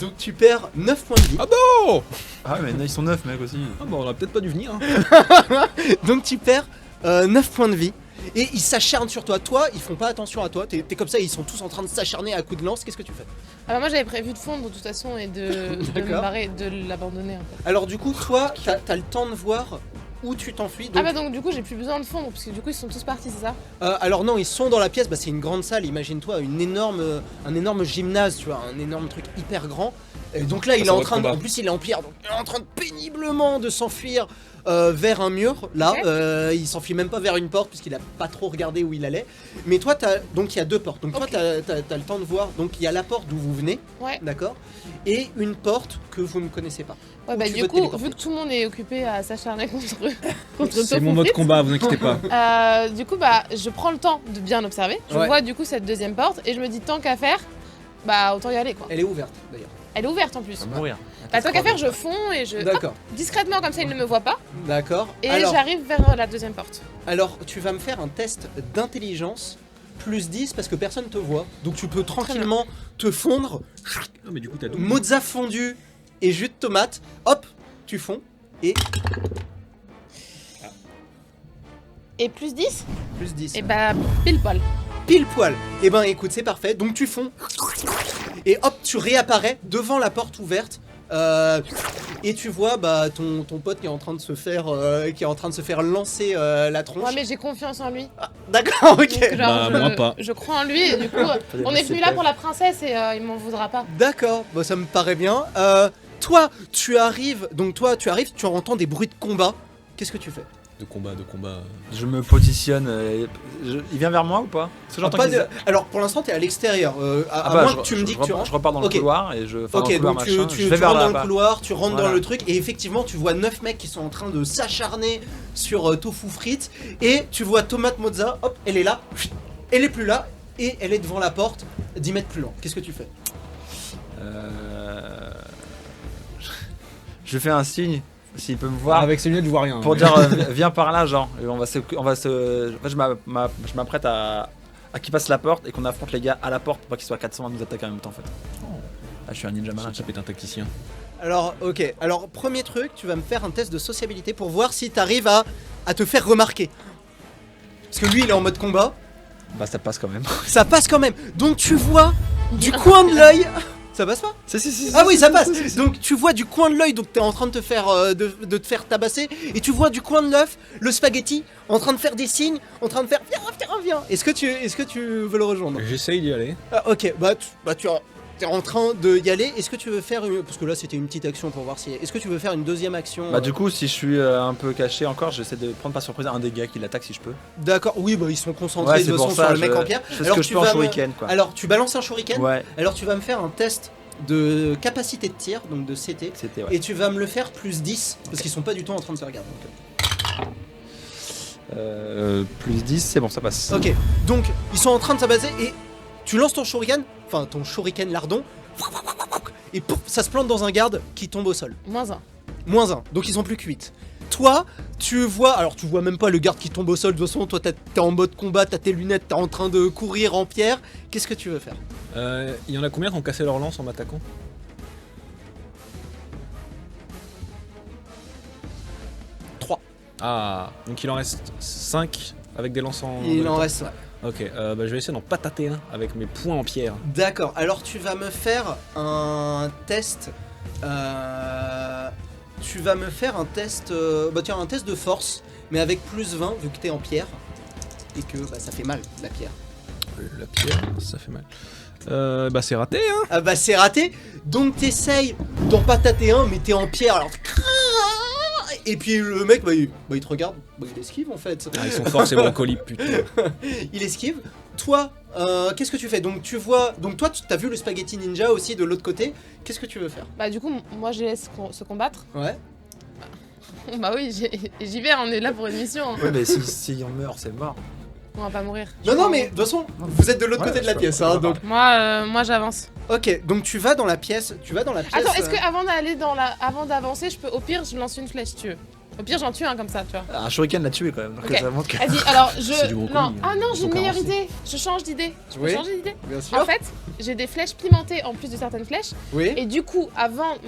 Donc, tu perds 9 points de vie. Ah bon? Ah, mais ils sont 9, mec aussi. Ah bon, on aurait peut-être pas dû venir. Hein. Donc tu perds 9 points de vie. Et ils s'acharnent sur toi. Toi, ils font pas attention à toi. T'es comme ça, ils sont tous en train de s'acharner à coups de lance. Qu'est-ce que tu fais? Alors moi j'avais prévu de fondre de toute façon et de me D'accord. barrer, de l'abandonner en fait. Alors du coup, toi, t'as le temps de voir où tu t'enfuis. Ah bah donc du coup j'ai plus besoin de fondre parce que du coup ils sont tous partis, c'est ça? Alors non, ils sont dans la pièce. Bah, c'est une grande salle. Imagine-toi un énorme gymnase, tu vois, un énorme truc hyper grand. Et donc là, il est ça en va train de, combat. en plus il est en pierre, donc il est en train de péniblement de s'enfuir vers un mur. Là, Ok. il s'enfuit même pas vers une porte puisqu'il a pas trop regardé où il allait. Mais toi, donc il y a 2 portes. Donc toi, Ok. t'as le temps de voir. Donc il y a la porte d'où vous venez, Ouais. d'accord, et une porte que vous ne connaissez pas. Ouais Où bah tu veux du te coup téléporter. vu que tout le monde est occupé à s'acharner contre C'est mon mode combat, vous inquiétez pas. Du coup bah je prends le temps de bien observer. Je Ouais. vois du coup cette deuxième porte et je me dis tant qu'à faire, bah autant y aller quoi. Elle est ouverte d'ailleurs. Elle est ouverte en plus. Ça va mourir. Bah tant qu'à faire je fonds et je hop, D'accord, discrètement comme ça il ne me voit pas d'accord. et Alors, j'arrive vers la deuxième porte. alors, tu vas me faire un test d'intelligence plus 10 parce que personne te voit. Donc tu peux tranquillement te fondre. Non mais du coup t'as double. Mozza fondu et jus de tomate. Hop, tu fonds et Et plus 10? plus 10. Et bah pile poil. Pile poil. Et ben écoute, c'est parfait. Donc tu fonds. Et hop, tu réapparais devant la porte ouverte. Et tu vois bah, ton pote qui est en train de se faire lancer la tronche. Ouais mais j'ai confiance en lui. D'accord, ok. Donc, genre, Bah, moi pas. Je crois en lui et du coup on est venu là pour la princesse et il m'en voudra pas. D'accord, bah, ça me paraît bien. Toi, tu arrives, tu entends des bruits de combat. Qu'est-ce que tu fais? De combat. Je me positionne. Il vient vers moi ou pas? Parce que j'entends Pas qu'il- de- Alors pour l'instant, t'es à l'extérieur. À bah, moins je- que tu me je dis que tu repars- rentres. Je repars dans le Ok. couloir et je. enfin, dans Ok, le couloir, donc machin, tu je vais vers rentres dans là-bas. le couloir, tu rentres Voilà. dans le truc, et effectivement, tu vois 9 mecs qui sont en train de s'acharner sur Tofu Frites, et tu vois Tomate Mozza, hop, elle est là, elle est plus là, et elle est devant la porte, 10 mètres plus loin. Qu'est-ce que tu fais? Je fais un signe, s'il peut me voir, Avec ces lunettes je vois rien. pour mais- dire viens par là, genre. Et on va se. En fait, je m'apprête à qu'il passe la porte et qu'on affronte les gars à la porte pour pas qu'ils soient 400 à nous attaquer en même temps, en fait. Ah, je suis un ninja malin. Ça peut être un tacticien. Alors, ok, alors premier truc, tu vas me faire un test de sociabilité pour voir si t'arrives à te faire remarquer. Parce que lui, il est en mode combat, Bah, ça passe quand même. ça passe quand même. Donc tu vois du coin de l'œil. Ça passe pas? Si. Ah oui, ça passe. Donc tu vois du coin de l'œil, donc t'es en train de te faire de te faire tabasser, et tu vois du coin de l'œuf le spaghetti en train de faire des signes, en train de faire viens. Est-ce que tu veux le rejoindre? J'essaye d'y aller. Ah, ok, t'es en train de y aller. Est-ce que tu veux faire parce que là c'était une petite action pour voir si. Est-ce que tu veux faire une deuxième action? Bah, du coup, si je suis un peu caché encore, j'essaie de prendre par surprise un des gars qui l'attaque si je peux. D'accord. Oui, bah ils sont concentrés Ouais, de c'est toute pour façon ça. sur le mec en pierre. Je fais ce que je peux en shuriken, quoi. Alors tu balances un shuriken. Ouais, Alors tu vas me faire un test de capacité de tir, donc de CT. c'était ouais. Et tu vas me le faire plus 10, parce qu'ils sont pas du tout en train de te regarder. Plus 10, c'est bon, ça passe. Ok, donc ils sont en train de s'abaser et tu lances ton shuriken, enfin ton shuriken lardon, et pouf, ça se plante dans un garde qui tombe au sol. -1. Moins 1, donc ils sont plus que 8. Toi, tu vois même pas le garde qui tombe au sol, de toute façon, toi t'es en mode combat, t'as tes lunettes, t'es en train de courir en pierre. Qu'est-ce que tu veux faire? Il y en a combien qui ont cassé leur lance en m'attaquant? Ah, donc il en reste 5 avec des lances en. Il en reste, ouais. Ok, bah, je vais essayer d'en patater un avec mes poings en pierre. D'accord, alors tu vas me faire un test. Tu vas me faire un test. Un test de force, mais avec plus 20 vu que t'es en pierre. Et que ça fait mal, la pierre. La pierre, ça fait mal. Bah c'est raté, hein. Ah bah c'est raté. Donc t'essayes d'en patater un, mais t'es en pierre. Alors et puis le mec, il te regarde, il esquive en fait. Ah, ils sont forts ces brocolis, putain. Il esquive. Toi, qu'est-ce que tu fais? Donc tu vois, donc toi, tu as vu le spaghetti ninja aussi de l'autre côté. Qu'est-ce que tu veux faire? Bah du coup, moi je les laisse se combattre. Ouais. Bah oui, j'y vais, on est là pour une mission. Hein. Ouais, mais si on meurt, c'est mort. On va pas mourir. Non, mais de toute façon, vous êtes de l'autre côté de la pièce, hein, donc. Moi j'avance. Ok, donc tu vas dans la pièce. Attends, est-ce que avant d'avancer, au pire, je lance une flèche, si tu veux. Au pire, j'en tue un comme ça, tu vois. Un shuriken l'a tué quand même. Donc Ok. ça montre que... Vas-y, alors C'est du brocoli, non, hein. ah non, j'ai une Faut meilleure carencer. idée. Je change d'idée. Je peux Oui. changer d'idée. Bien sûr. En fait, j'ai des flèches pimentées en plus de certaines flèches. Oui. Et du coup,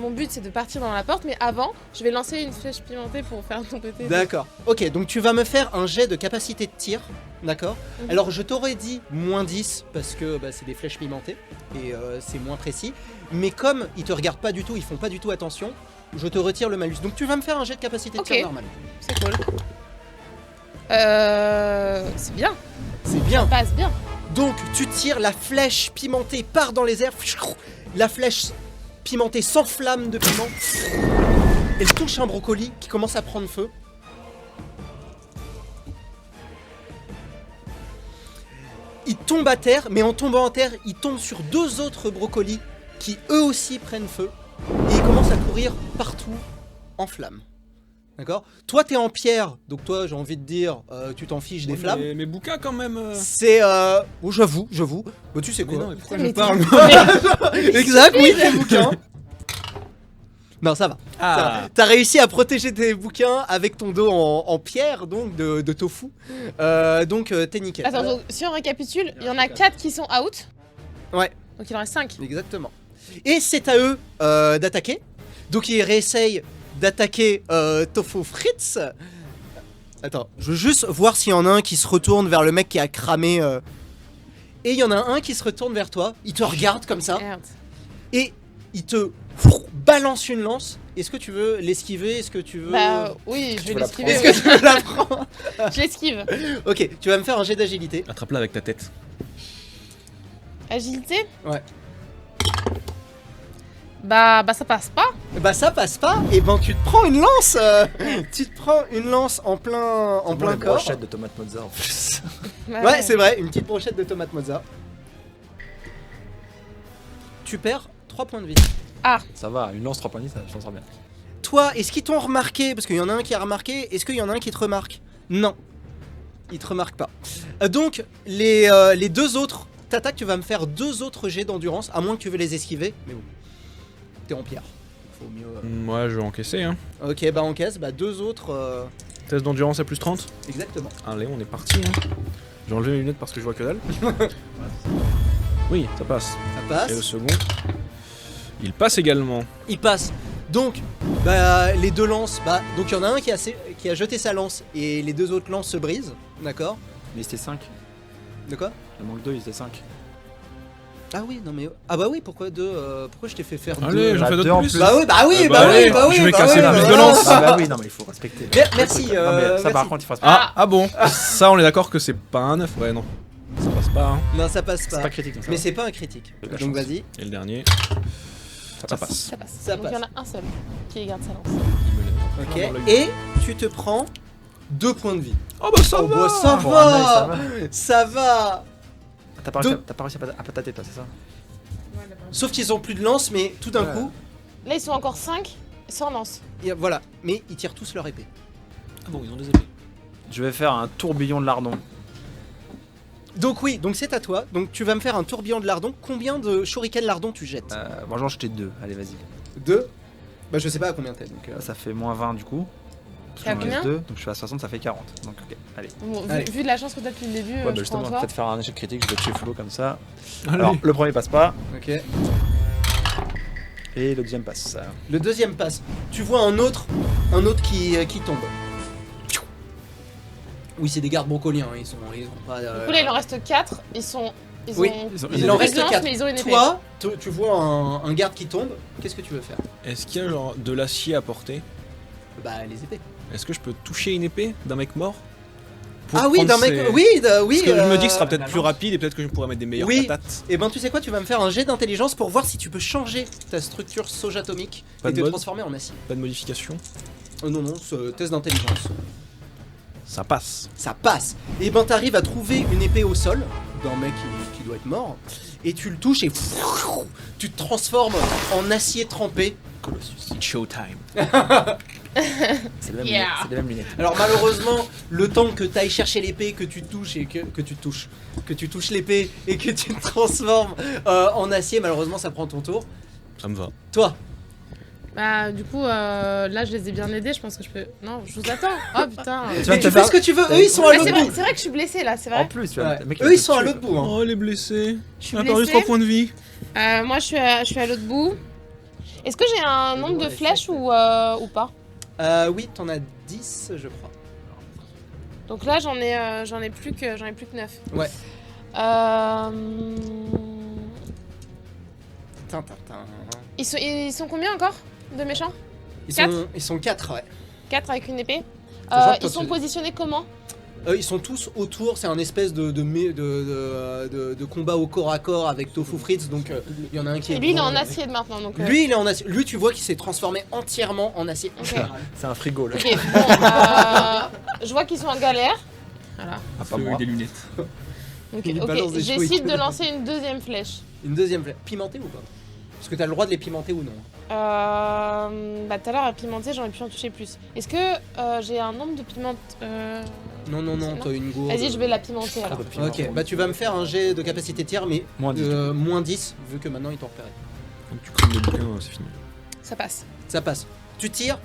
mon but c'est de partir dans la porte, mais avant, je vais lancer une flèche pimentée pour faire ton côté. D'accord. Ok, donc tu vas me faire un jet de capacité de tir. D'accord. Mhm. Alors je t'aurais dit moins 10 parce que c'est des flèches pimentées et c'est moins précis. Mais comme ils te regardent pas du tout, ils font pas du tout attention, je te retire le malus. Donc tu vas me faire un jet de capacité de tir Ok. normal. C'est cool. C'est bien, C'est bien. passe bien. Donc tu tires, la flèche pimentée part dans les airs. La flèche pimentée s'enflamme de piment. Elle touche un brocoli qui commence à prendre feu. Il tombe à terre, mais en tombant à terre, il tombe sur 2 autres brocolis qui eux aussi prennent feu. Et il commence à courir partout en flammes. D'accord? Toi t'es en pierre, donc toi j'ai envie de dire, tu t'en fiches des flammes. Mes bouquins quand même. C'est oh, j'avoue. Bah, tu sais Mais quoi? non, mais pourquoi Mais je parle Exact, oui, tes bouquins. Non, ça va. Ah. Ça va. T'as réussi à protéger tes bouquins avec ton dos en pierre, donc de tofu. Donc t'es nickel. Attends, donc, si on récapitule, il y en a 4 qui sont out. Ouais. Donc il en reste 5. Exactement. Et c'est à eux d'attaquer. Donc ils réessayent d'attaquer Tofu Fritz. Attends, je veux juste voir s'il y en a un qui se retourne vers le mec qui a cramé. Et il y en a un qui se retourne vers toi. Il te regarde comme ça. Merde. Et il te balance une lance. Est-ce que tu veux l'esquiver? Est-ce que tu veux... Bah oui, je vais veux la l'esquiver. Est-ce que tu veux la prendre? Je l'esquive. Ok, tu vas me faire un jet d'agilité. Attrape-la avec ta tête. Agilité? Ouais. Bah ça passe pas. Bah ça passe pas. Et ben tu te prends une lance. Tu te prends une lance en plein Une corps. brochette de tomate mozza en plus. Ouais, c'est vrai, une petite brochette de tomate mozza. Tu perds 3 points de vie. Ça va, une lance 3 points de vie, ça je m'en sors bien. Toi, est-ce qu'ils t'ont remarqué? Parce qu'il y en a un qui a remarqué. Est-ce qu'il y en a un qui te remarque? Non. Il te remarque pas. Donc, les 2 autres t'attaques, tu vas me faire 2 autres jets d'endurance, à moins que tu veux les esquiver. Mais bon, t'es en pierre. Faut mieux. Moi je vais encaisser, hein. Ok, bah encaisse. Bah 2 autres. Test d'endurance à plus 30. Exactement. Allez, on est parti. Hein. J'ai enlevé mes lunettes parce que je vois que dalle. Oui, ça passe. Ça Et le passe. second, il passe également. Il passe. Donc, bah, les 2 lances. Bah, donc il y en a un qui a jeté sa lance et les 2 autres lances se brisent. D'accord? Mais c'était 5. De quoi? Il manque 2, il était 5. Ah oui, non mais. Ah bah oui, pourquoi 2 Pourquoi je t'ai fait faire 2? Allez, j'en bah, fais deux d'autres en plus. plus. Bah oui, bah oui, Ah bah, bah oui, allez, bah oui. je vais bah casser oui, la bah plus oui. de lance. Ah bah oui, non mais il faut respecter. Merci. Non mais ça par merci. contre il faut respecter. Ah bon. Ça on est d'accord que c'est pas un 9. Ouais non. Ça passe pas. Hein. Non, ça passe C'est pas. pas critique donc ça Mais va. c'est pas un critique. De la Donc chance. vas-y. Et le dernier. Ça passe. Ça passe. Ça Donc il y en passe. a un seul qui garde sa lance. Il me l'a mis Ok. dans l'œil. Et tu te prends 2 points de vie. Oh bah ça Oh va. bah ça Pour un œil, ça va. va. Ça va. T'as pas réussi à patater toi, c'est ça? Sauf qu'ils ont plus de lance, mais tout d'un Ouais. coup, Là ils sont encore 5 sans lance. voilà. Mais ils tirent tous leur épée. Ah bon, ils ont des épées. Je vais faire un tourbillon de lardon. Donc oui, donc c'est à toi. Donc tu vas me faire un tourbillon de lardon. Combien de shuriken lardon tu jettes? Bon j'en jetais 2, allez vas-y. 2. Bah je sais pas à combien t'es. Donc, Ça fait moins 20 du coup. T'es à J'en reste combien? 2, donc je suis à 60, ça fait 40. Donc ok, allez. Bon, Allez. vu de la chance que t'as depuis le début, Ouais bah je crois justement, en on va toi. peut-être faire un échec critique, je vais tuer Flo comme ça. Allez. Alors le premier passe pas, Ok. et le deuxième passe. Le deuxième passe. Tu vois un autre qui tombe. Oui, c'est des gardes brocoliens. Ils ont pas. Du coup là il en reste 4. Oui, il en plus reste de lance, 4. mais ils ont une épée. Toi, tu vois un garde qui tombe. Qu'est-ce que tu veux faire? Est-ce qu'il y a genre de l'acier à porter? Bah les épées. Est-ce que je peux toucher une épée d'un mec mort? Pour Ah oui, prendre d'un mec. ses- Oui, oui. Parce que je me dis que ce sera peut-être plus rapide et peut-être que je pourrais mettre des meilleures Oui. patates. Et ben tu sais quoi, tu vas me faire un jet d'intelligence pour voir si tu peux changer ta structure soja atomique Pas et de te mode. transformer en acier. Pas de modification. Non, non, ce test d'intelligence. Ça passe. Ça passe. Et ben t'arrives à trouver une épée au sol d'un mec qui doit être mort. Et tu le touches et tu te transformes en acier trempé. Colossus. It's showtime. C'est les mêmes Yeah. lunettes. C'est les mêmes lunettes. Alors malheureusement, le temps que t'ailles chercher l'épée, que tu touches et que tu touches l'épée et que tu te transformes en acier, malheureusement ça prend ton tour. Ça me va. Toi, Bah, du coup, là, je les ai bien aidés. Je pense que je peux. Non, je vous attends. Oh putain. Tu vas tu te fais faire- ce que tu veux, eux ils sont à Ah, l'autre c'est vrai, bout. c'est vrai que je suis blessée là, c'est En vrai. plus, tu vois, Ouais. le mec, Eux ils sont à l'autre bout. Hein. Oh, les blessés. Je suis On a perdu blessée. 3 points de vie. Moi, je suis à l'autre bout. Est-ce que j'ai un nombre de flèches ou pas? Oui, t'en as 10 je crois. Donc là, j'en ai plus que 9. Ouais. Euh, Tintin. ils sont combien encore de méchants? Ils sont 4, ouais. 4 avec une épée. Sachant que Ils sont positionnés comment? Ils sont tous autour, c'est un espèce de combat au corps à corps avec Tofu Fritz, donc il y en a un qui est... Et lui, il est en devant. acier maintenant. Donc, Lui, il est en acier. Lui, tu vois qu'il s'est transformé entièrement en acier. ok. C'est un frigo là. Ok, bon, je vois qu'ils sont en galère. Voilà. Ah, pas moi. des lunettes. Donc, Il ok, balance des j'essaie chouilles. de lancer une deuxième flèche. Une deuxième flèche. Pimentée ou pas? Parce que t'as le droit de les pimenter ou non. Bah, tout à l'heure, à pimenter, j'aurais pu en toucher plus. Est-ce que j'ai un nombre de pimentes Non, t'as une gourde. Vas-y, je vais la pimenter alors. Ok, bah tu vas me faire un jet de capacité tir, mais Moins 10. moins 10, vu que maintenant ils t'ont repéré. Donc tu crames le bouquin, c'est fini. Ça passe. Ça passe. Tu tires,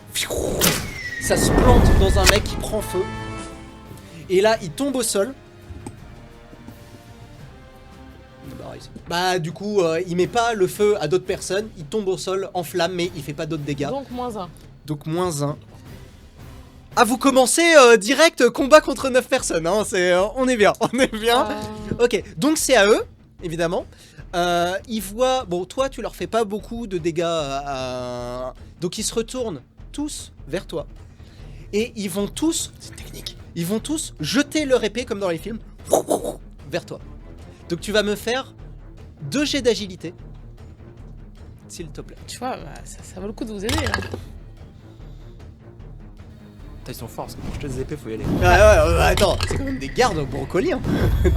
ça se plante dans un mec qui prend feu. Et là, il tombe au sol. Bah du coup, il met pas le feu à d'autres personnes, il tombe au sol en flamme, mais il fait pas d'autres dégâts. Donc moins 1. Donc moins 1. Ah, vous commencez direct combat contre 9 personnes, hein, on est bien, on est bien. Ok, donc c'est à eux, évidemment. Ils voient, bon toi tu leur fais pas beaucoup de dégâts, donc ils se retournent tous vers toi. Et ils vont tous, c'est technique, ils vont tous jeter leur épée comme dans les films, vers toi. Donc tu vas me faire 2 jets d'agilité, s'il te plaît. Tu vois, bah, ça vaut le coup de vous aider. Là. Putain, ils sont forts parce que pour jeter des épées, faut y aller. Attends, c'est quand même des gardes brocoli, hein.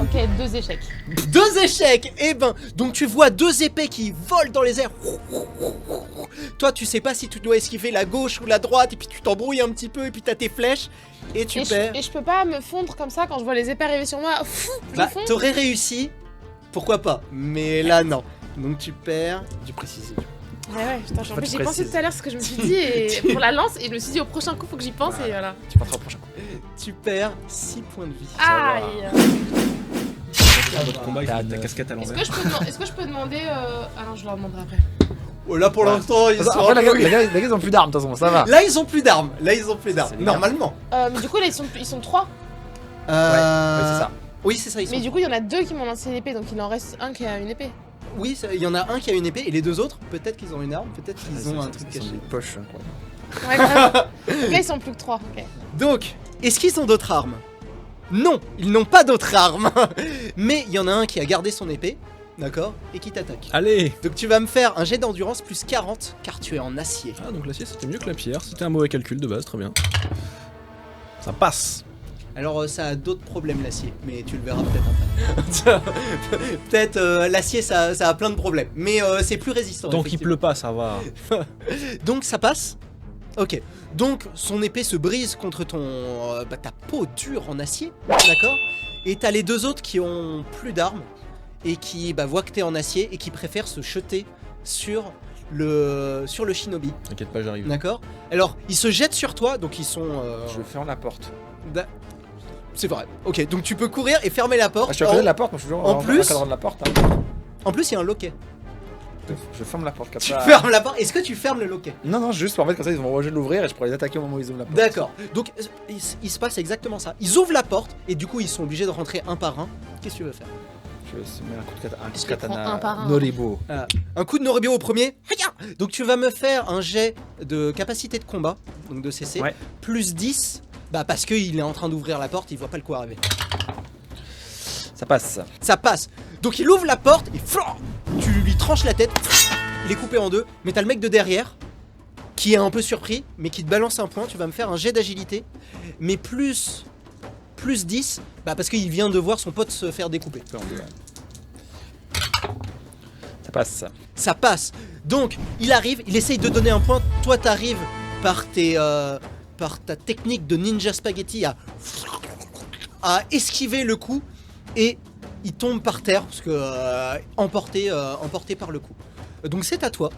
Ok, 2 échecs. 2 échecs. Eh ben, donc tu vois 2 épées qui volent dans les airs. Toi, tu sais pas si tu dois esquiver la gauche ou la droite, et puis tu t'embrouilles un petit peu, et puis t'as tes flèches, et tu perds. Et je peux pas me fondre comme ça quand je vois les épées arriver sur moi. Je Bah, fonds. t'aurais réussi, pourquoi pas, mais là non. Donc tu perds. Du préciser. Ouais, putain, en Faut plus que j'ai tu pensé précises. tout à l'heure ce que je me suis dit et pour la lance et je me suis dit au prochain coup faut que j'y pense et voilà. Tu passeras au prochain coup. Tu perds 6 points de vie. Aïe. Votre combat, il T'as- fait ta t'as- casquette à Est-ce l'envers. que je peux demander Ah non, je leur demanderai après. Oh, là pour Ouais. l'instant, ils sont. Après, les gars, ils ont plus d'armes, de toute façon, ça va. Là, ils ont plus d'armes. C'est bien. Normalement. Mais du coup là ils sont 3. Ouais, c'est ça. Oui, c'est ça. Ils sont Mais du coup il y en a 2 qui m'ont lancé une épée donc il en reste un qui a une épée. Oui, il y en a un qui a une épée et les 2 autres, peut-être qu'ils ont une arme, peut-être qu'ils ont un truc Ils sont caché. des poches. Quoi. Ouais, grave. Donc là ils sont plus que 3. Ok. Donc, est-ce qu'ils ont d'autres armes? Non, ils n'ont pas d'autres armes. Mais il y en a un qui a gardé son épée, d'accord, et qui t'attaque. Allez. Donc tu vas me faire un jet d'endurance plus 40, car tu es en acier. Ah, donc l'acier c'était mieux que la pierre. C'était un mauvais calcul de base, très bien. Ça passe. Alors ça a d'autres problèmes l'acier, mais tu le verras peut-être après. Peut-être l'acier ça a plein de problèmes, mais c'est plus résistant. Tant qu'il effectivement. pleut pas, ça va. Donc ça passe. Ok. Donc son épée se brise contre ta peau dure en acier, d'accord. Et t'as les 2 autres qui ont plus d'armes et qui voient que t'es en acier et qui préfèrent se jeter sur le shinobi, T'inquiète pas, j'arrive. d'accord. Alors ils se jettent sur toi, donc ils sont. Je ferme la porte. C'est vrai. Ok. Donc tu peux courir et fermer la porte. Ah, je suis à côté de la porte, moi je suis toujours en plus- encadrant de la porte. Hein. En plus il y a un loquet. Je ferme la porte comme Tu ça. fermes la porte. Est-ce que tu fermes le loquet? Non, juste en fait, comme ça ils vont rejeter de l'ouvrir et je pourrais les attaquer au moment où ils ouvrent la porte. D'accord. Donc il se passe exactement ça. Ils ouvrent la porte et du coup ils sont obligés de rentrer un par un. Qu'est-ce que tu veux faire? Je mets un coup de katana. Je les prends un par un. Noribo. Un coup de Noribio au premier. Hiya. Donc tu vas me faire un jet de capacité de combat, donc de CC, Ouais. plus 10. Bah parce qu'il est en train d'ouvrir la porte, il voit pas le coup arriver. Ça passe. Ça passe. Donc il ouvre la porte et tu lui tranches la tête. Il est coupé en deux. Mais t'as le mec de derrière qui est un peu surpris, mais qui te balance un point. Tu vas me faire un jet d'agilité, mais plus 10, bah parce qu'il vient de voir son pote se faire découper. Ça passe. Ça passe. Donc il arrive, il essaye de donner un point. Toi t'arrives par ta technique de ninja spaghetti à esquiver le coup et il tombe par terre parce que emporté par le coup. Donc c'est à toi.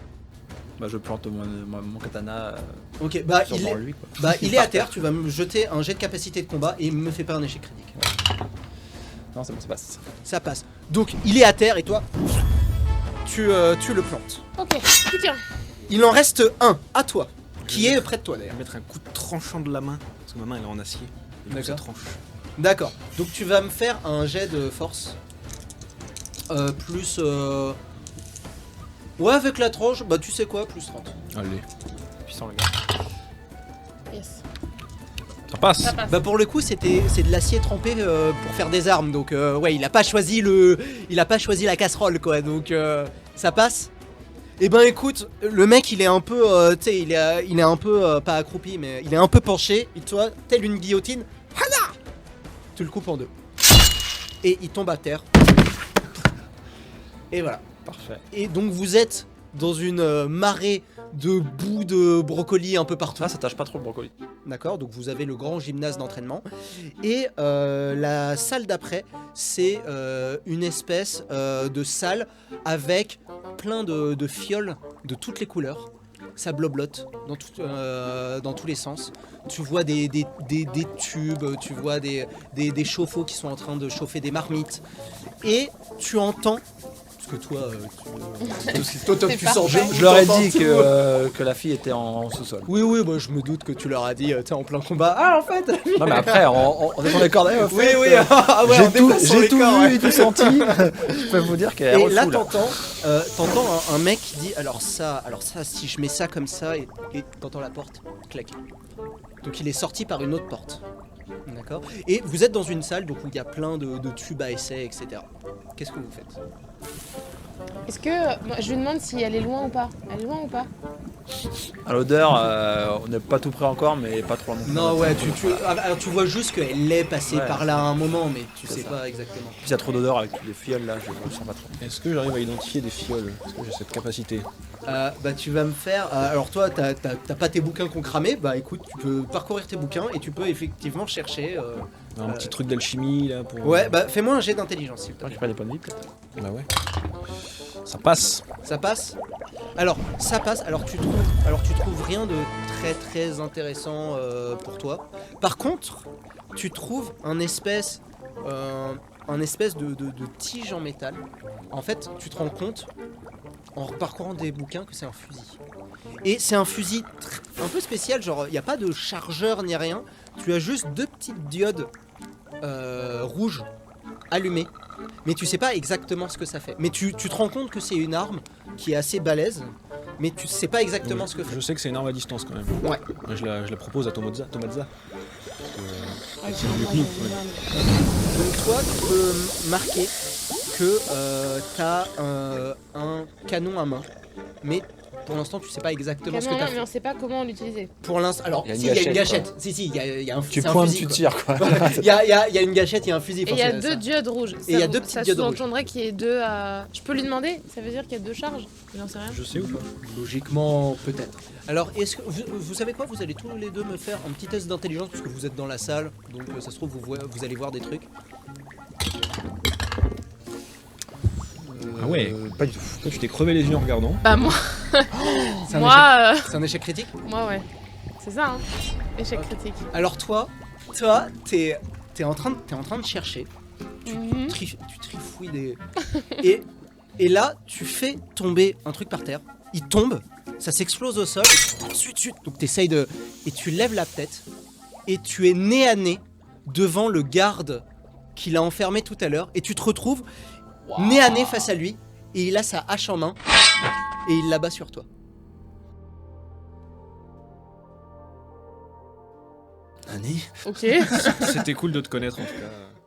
Bah, je plante mon katana Ok, bah sur lui, quoi. bah il est à terre. Tu vas me jeter un jet de capacité de combat et me fais pas un échec critique. Non, c'est bon, ça passe. Ça passe. Donc il est à terre et toi tu le plantes. Ok, tiens. Il en reste un à toi qui est près de toi Je d'ailleurs. vais mettre un coup de tranchant de la main, parce que ma main elle est en acier. Et donc, ça D'accord. tranche. D'accord. Donc tu vas me faire un jet de force. Plus. Ouais, avec la tranche, bah tu sais quoi, plus 30. Allez. Puissant, le gars. Yes. Ça passe. Ça passe. Bah pour le coup, c'est de l'acier trempé pour faire des armes. Donc ouais, il a pas choisi la casserole quoi. Donc ça passe. Et ben écoute, le mec il est un peu, tu sais, il est un peu pas accroupi, mais il est un peu penché. Et toi, telle une guillotine, hana, tu le coupes en deux. Et il tombe à terre. Et voilà. Parfait. Et donc vous êtes dans une marée de boue de brocoli un peu partout. Ça tâche pas trop le brocoli. D'accord, donc vous avez le grand gymnase d'entraînement. Et la salle d'après, c'est une espèce de salle avec plein de fioles de toutes les couleurs. Ça bloblote dans tous les sens. Tu vois des tubes, tu vois des chauffe-eau qui sont en train de chauffer des marmites. Et tu entends... Parce que toi, C'est tu sors parfait. Je leur ai dit que la fille était en sous-sol. Oui, bah, je me doute que tu leur as dit, t'es en plein combat. Ah, en fait Non, mais après, on défend les cordes. Oui, ah ouais, en déplaçant les J'ai tout corps, vu ouais. et tout senti. Je peux vous dire qu'elle est Et là, refou, t'entends un mec qui dit alors ça, si je mets ça comme ça, et t'entends la porte claquer. Donc il est sorti par une autre porte. D'accord. Et vous êtes dans une salle donc où il y a plein de tubes à essai, etc. Qu'est-ce que vous faites? Est-ce que. Moi, je lui demande si elle est loin ou pas. Elle est loin ou pas? À l'odeur, on n'est pas tout près encore, mais pas trop loin. Non, ouais, alors tu vois juste qu'elle est passée Ouais. par là à un moment, mais tu C'est sais ça. pas exactement. Puis il y a trop d'odeur avec les fioles là, je le sens pas trop. Est-ce que j'arrive à identifier des fioles? Est-ce que j'ai cette capacité? Bah tu vas me faire... alors toi, t'as pas tes bouquins qu'on cramé, bah écoute, tu peux parcourir tes bouquins et tu peux effectivement chercher... Un petit truc d'alchimie là pour. Ouais, bah fais-moi un jet d'intelligence s'il te J'ai plaît. pas des points de vie peut-être. Bah ouais. Ça passe. Ça passe? Alors, ça passe, alors tu trouves rien de très intéressant pour toi. Par contre, tu trouves un espèce de tige en métal. En fait, tu te rends compte, en parcourant des bouquins, que c'est un fusil. Et c'est un fusil un peu spécial, genre il n'y a pas de chargeur ni rien. Tu as juste deux petites diodes rouges allumées. Mais tu sais pas exactement ce que ça fait. Mais tu te rends compte que c'est une arme qui est assez balèze. Mais tu sais pas exactement ce que fait. Je sais que c'est une arme à distance quand même. Ouais. Moi, je la propose à Tomazza. Ah, c'est mieux que nous, Donc toi, tu peux marquer que t'as un canon à main. Mais pour l'instant, tu sais pas exactement ce que Canon, t'as mais on fait. sait pas comment l'utiliser. Pour l'instant, alors, Il y a une si, il y a une gâchette, gâchette. Si, il y a un Tu c'est un pointes, fusil, tu quoi. tires quoi. Il y a une gâchette, il y a un fusil. Et il y a enfin, c'est deux ça. diodes rouges. Et il y a deux petites diodes rouges. Ça sous-entendrait qu'il y ait deux à... Je peux lui demander? Ça veut dire qu'il y a deux charges? J'en sais rien. Je sais ou pas? Logiquement, peut-être. Alors, est-ce que vous savez quoi? Vous allez tous les deux me faire un petit test d'intelligence parce que vous êtes dans la salle, donc ça se trouve vous allez voir des trucs. Ah ouais. Pas du tout. Toi, tu t'es crevé les yeux en regardant. Bah moi, C'est un, moi, échec, c'est un échec critique. moi ouais. C'est ça, hein. Échec Ok. critique. Alors toi, t'es en train de chercher. Mhm. Tu trifouilles des... et là, tu fais tomber un truc par terre. Il tombe, ça s'explose au sol. Ensuite, donc t'essayes de... Et tu lèves la tête. Et tu es nez à nez devant le garde qui l'a enfermé tout à l'heure. Et tu te retrouves nez à nez face à lui. Et il a sa hache en main. Et il l'abat sur toi. Annie. Ok. C'était cool de te connaître en tout cas.